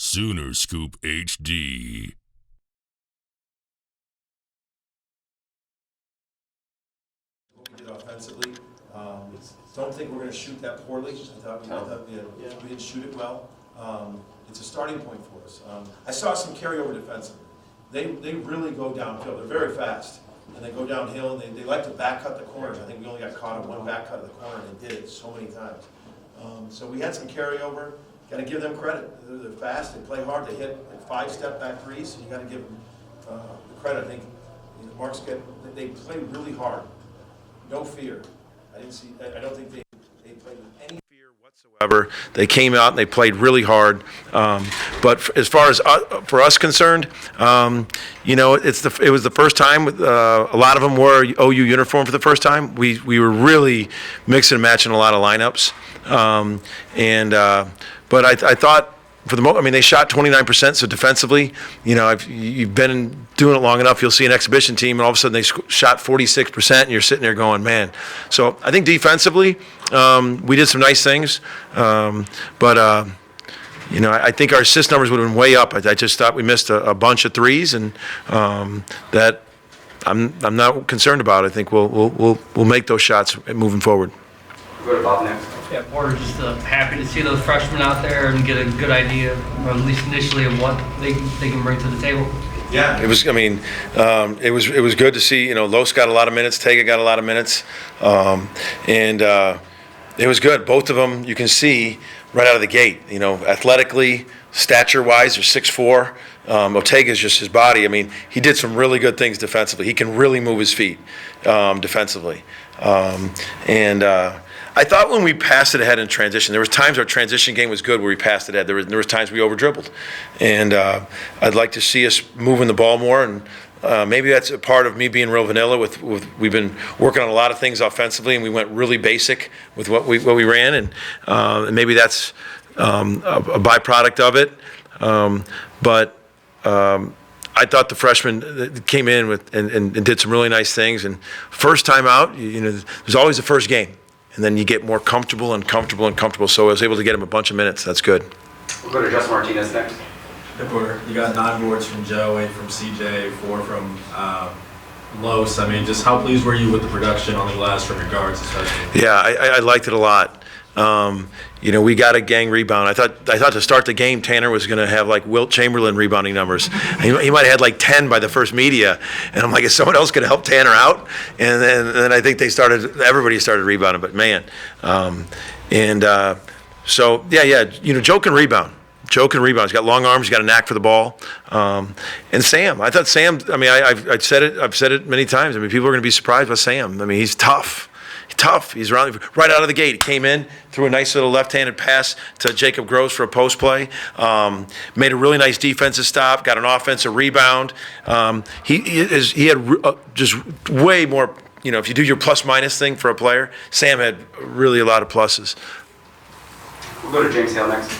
Sooner Scoop HD. What we did offensively, don't think we're going to shoot that poorly. I thought we didn't shoot it well. It's a starting point for us. I saw some carryover defensively. They really go downhill. They're very fast, and they go downhill, and they like to back cut the corners. I think we only got caught on one back cut of the corner, and they did it so many times. So we had some carryover. Got to give them credit. They're fast. They play hard. They hit like 5 step-back threes. So you got to give them the credit. I think they play really hard. No fear. I don't think they played with any fear whatsoever. They came out and they played really hard. But as far as for us concerned, it was the first time. A lot of them wore OU uniform for the first time. We were really mixing and matching a lot of lineups. But I thought for the most, they shot 29%. So defensively, you've been doing it long enough. You'll see an exhibition team, and all of a sudden they shot 46%, and you're sitting there going, man. So I think defensively, we did some nice things. I think our assist numbers would have been way up. I just thought we missed a bunch of threes, and that I'm not concerned about. I think we'll make those shots moving forward. We'll go to Bob next. Yeah, Porter, just happy to see those freshmen out there and get a good idea, or at least initially, of what they can bring to the table. Yeah, it was. It was good to see. Los got a lot of minutes, Tega got a lot of minutes, it was good. Both of them, you can see right out of the gate. Athletically, stature-wise, they're 6'4". Ortega's just his body. He did some really good things defensively. He can really move his feet defensively, I thought when we passed it ahead in transition, there was times our transition game was good where we passed it ahead. There was times we over-dribbled. And I'd like to see us moving the ball more. And maybe that's a part of me being real vanilla. We've been working on a lot of things offensively, and we went really basic with what we ran. And maybe that's a byproduct of it. I thought the freshmen came in and did some really nice things. And first time out, there's always the first game. And then you get more comfortable and comfortable and comfortable. So I was able to get him a bunch of minutes. That's good. We'll go to Justin Martinez next. Hey, Porter, you got 9 boards from Joe, 8 from CJ, 4 from Los. Just how pleased were you with the production on the glass from your guards, especially? Yeah, I liked it a lot. We got a gang rebound. I thought to start the game, Tanner was going to have like Wilt Chamberlain rebounding numbers. He might have had like 10 by the first media, and I'm like, is someone else going to help Tanner out? And then I think everybody started rebounding. But man, Joe can rebound. Joe can rebound. He's got long arms. He's got a knack for the ball. And Sam, I thought Sam. I've said it many times. People are going to be surprised by Sam. He's tough. Tough. He's right out of the gate. He came in, threw a nice little left-handed pass to Jacob Gross for a post play. Made a really nice defensive stop. Got an offensive rebound. He had just way more. If you do your plus-minus thing for a player, Sam had really a lot of pluses. We'll go to James Hale next.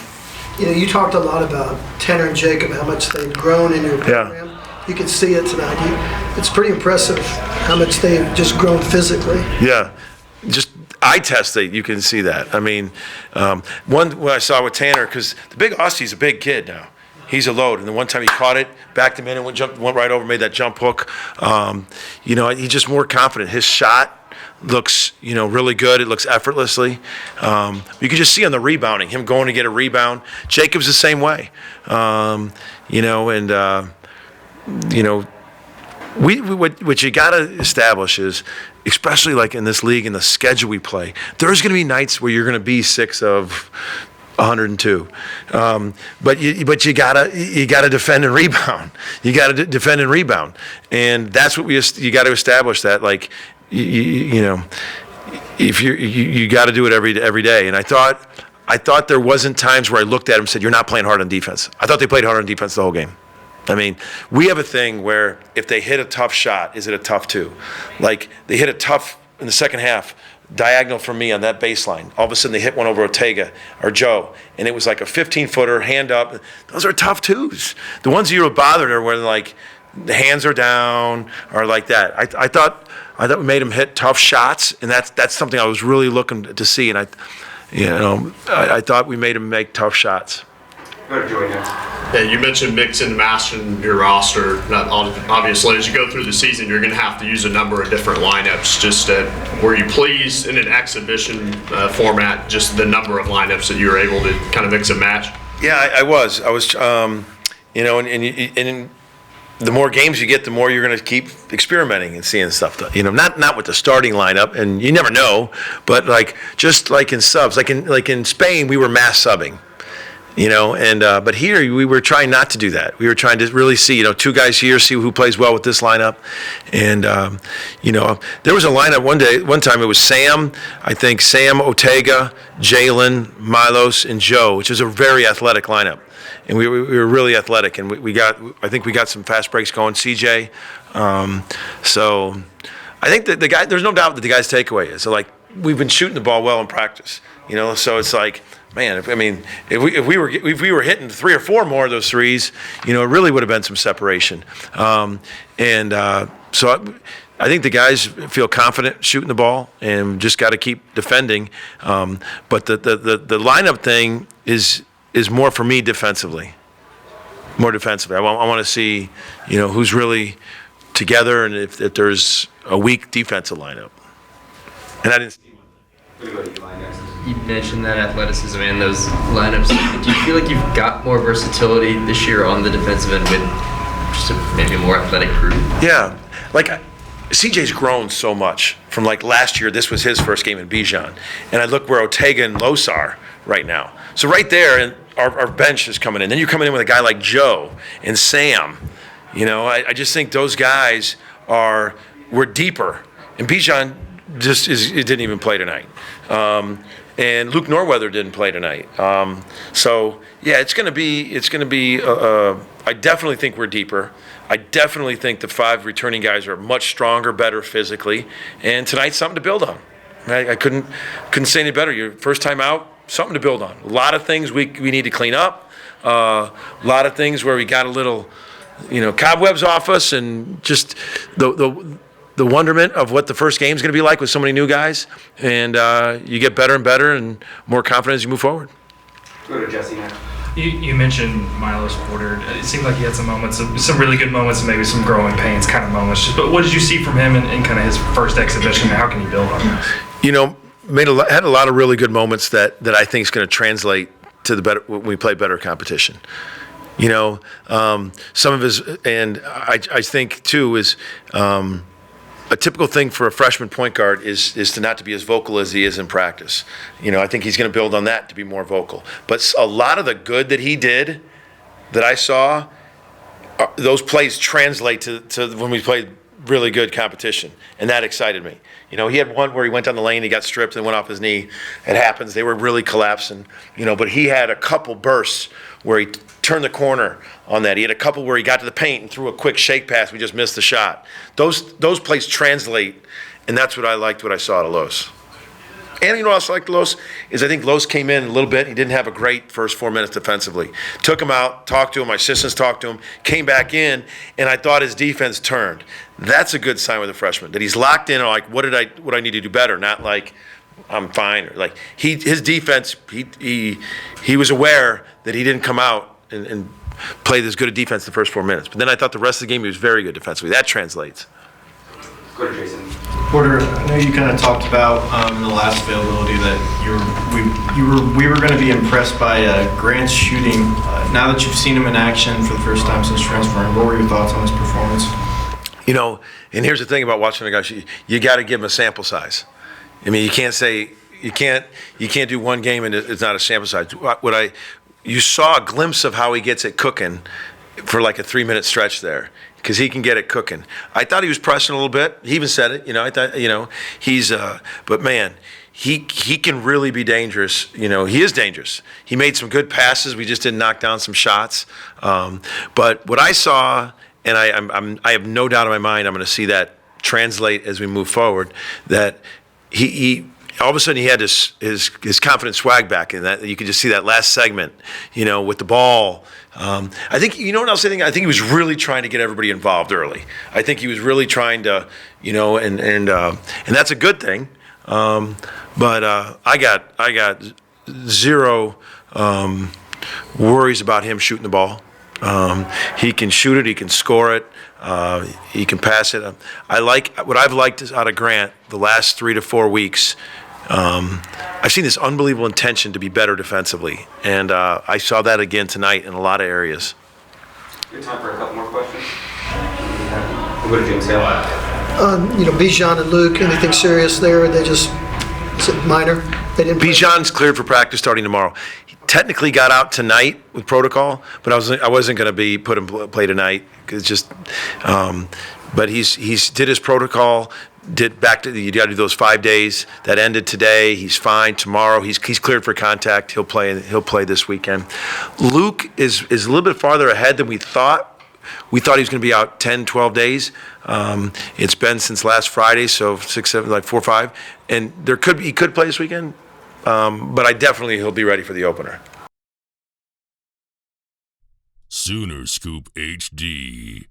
You talked a lot about Tanner and Jacob, how much they've grown in your program. Yeah. You can see it tonight. It's pretty impressive how much they've just grown physically. Yeah. Just eye test, you can see that. One what I saw with Tanner, because the big Aussie's a big kid now. He's a load. And the one time he caught it, backed him in and went right over, made that jump hook. He's just more confident. His shot looks, really good. It looks effortlessly. You can just see on the rebounding, him going to get a rebound. Jacob's the same way. What you got to establish is, especially like in this league and the schedule we play, there's going to be nights where you're going to be 6 of 102, but you gotta defend and rebound. You got to defend and rebound, and that's what you got to establish. That if you got to do it every day. And I thought there wasn't times where I looked at him and said, "You're not playing hard on defense." I thought they played hard on defense the whole game. We have a thing where if they hit a tough shot, is it a tough 2? Like they hit a tough in the second half, diagonal from me on that baseline. All of a sudden they hit one over Ortega or Joe, and it was like a 15-footer, hand up. Those are tough 2s. The ones you were bothered are when like the hands are down or like that. I thought we made him hit tough shots, and that's something I was really looking to see. And I thought we made him make tough shots. Go to Joey now. Yeah, you mentioned mixing and matching your roster. Not obviously, as you go through the season, you're going to have to use a number of different lineups. Just were you pleased in an exhibition format, just the number of lineups that you were able to kind of mix and match? Yeah, I was, you know, and the more games you get, the more you're going to keep experimenting and seeing stuff. You know, not with the starting lineup, and you never know, but just like in subs, like in Spain, we were mass subbing. You know, and but here we were trying not to do that. We were trying to really see, you know, two guys here, see who plays well with this lineup. And you know, there was a lineup one time it was Sam, Ortega, Jalen, Milos, and Joe, which was a very athletic lineup. And we were really athletic, and I think we got some fast breaks going. CJ, so I think that there's no doubt that the guy's takeaway is so we've been shooting the ball well in practice. You know, so it's man, if we were hitting 3 or 4 more of those threes, you know, it really would have been some separation. So I think the guys feel confident shooting the ball and just got to keep defending. But the lineup thing is more for me defensively. More defensively. I want to see, you know, who's really together and if there's a weak defensive lineup. And I didn't. You mentioned that athleticism and those lineups. Do you feel like you've got more versatility this year on the defensive end with just maybe a more athletic group? Yeah. CJ's grown so much from last year. This was his first game in Bijan. And I look where Ortega and Los are right now. So right there, and our bench is coming in. Then you're coming in with a guy like Joe and Sam. You know, I just think those guys were deeper. And Bijan it didn't even play tonight. And Luke Norweather didn't play tonight. So yeah, it's going to be. I definitely think we're deeper. I definitely think the 5 returning guys are much stronger, better physically. And tonight's something to build on. I couldn't say any better. Your first time out, something to build on. A lot of things we need to clean up. A lot of things where we got a little, you know, cobwebs off us, and just the wonderment of what the first game is going to be like with so many new guys, and you get better and better and more confident as you move forward. Go to Jesse now. You mentioned Milos Porter. It seemed like he had some really good moments, and maybe some growing pains kind of moments. But what did you see from him in kind of his first exhibition, and how can you build on that? You know, had a lot of really good moments that I think is going to translate to when we play better competition. You know, some of his, and I think too is. A typical thing for a freshman point guard is to not to be as vocal as he is in practice. You know, I think he's going to build on that to be more vocal. But a lot of the good that he did, that I saw, those plays translate to when we played really good competition, and that excited me. You know, he had one where he went down the lane, he got stripped and went off his knee. It happens. They were really collapsing, you know, but he had a couple bursts where he turned the corner on that. He had a couple where he got to the paint and threw a quick shake pass. We just missed the shot. Those plays translate, and that's what I liked, what I saw at Los. And you know what else I liked Los is I think Los came in a little bit. He didn't have a great first 4 minutes defensively. Took him out, talked to him, my assistants talked to him, came back in, and I thought his defense turned. That's a good sign with a freshman, that he's locked in on what I need to do better, not like I'm fine. Or his defense, he was aware that he didn't come out and play this good a defense the first 4 minutes. But then I thought the rest of the game he was very good defensively. That translates. Go to Jason. Porter, I know you kind of talked about in the last availability that we were going to be impressed by Grant's shooting. Now that you've seen him in action for the first time since transferring, what were your thoughts on his performance? You know, and here's the thing about watching a guy, you got to give him a sample size. I mean, you can't say you can't do one game and it's not a sample size. You saw a glimpse of how he gets it cooking for like a 3-minute stretch there, because he can get it cooking. I thought he was pressing a little bit. He even said it. You know, I thought, you know, he's but man, he can really be dangerous. You know, he is dangerous. He made some good passes. We just didn't knock down some shots. But what I saw, and I have no doubt in my mind, I'm going to see that translate as we move forward. That he all of a sudden he had his confident swag back, and that you could just see that last segment, you know, with the ball. I think, you know what else I think? I think he was really trying to get everybody involved early. I think he was really trying to, you know, and that's a good thing. But I got zero worries about him shooting the ball. He can shoot it. He can score it. He can pass it. What I've liked is out of Grant the last 3 to 4 weeks. I've seen this unbelievable intention to be better defensively, and I saw that again tonight in a lot of areas. We have time for a couple more questions. We'll go to James Hale. Bijan and Luke, anything serious there? They just, is it minor? They didn't play? Bijan's cleared for practice starting tomorrow. He technically got out tonight with protocol, but I wasn't going to be put in play tonight because just. But he's did his protocol. You got to do those 5 days. That ended today. He's fine. Tomorrow he's cleared for contact. He'll play this weekend. Luke is a little bit farther ahead than we thought. We thought he was going to be out 10, 12 days. It's been since last Friday, so 6, 7, like 4, 5, and he could play this weekend. But he'll be ready for the opener. Sooner Scoop HD.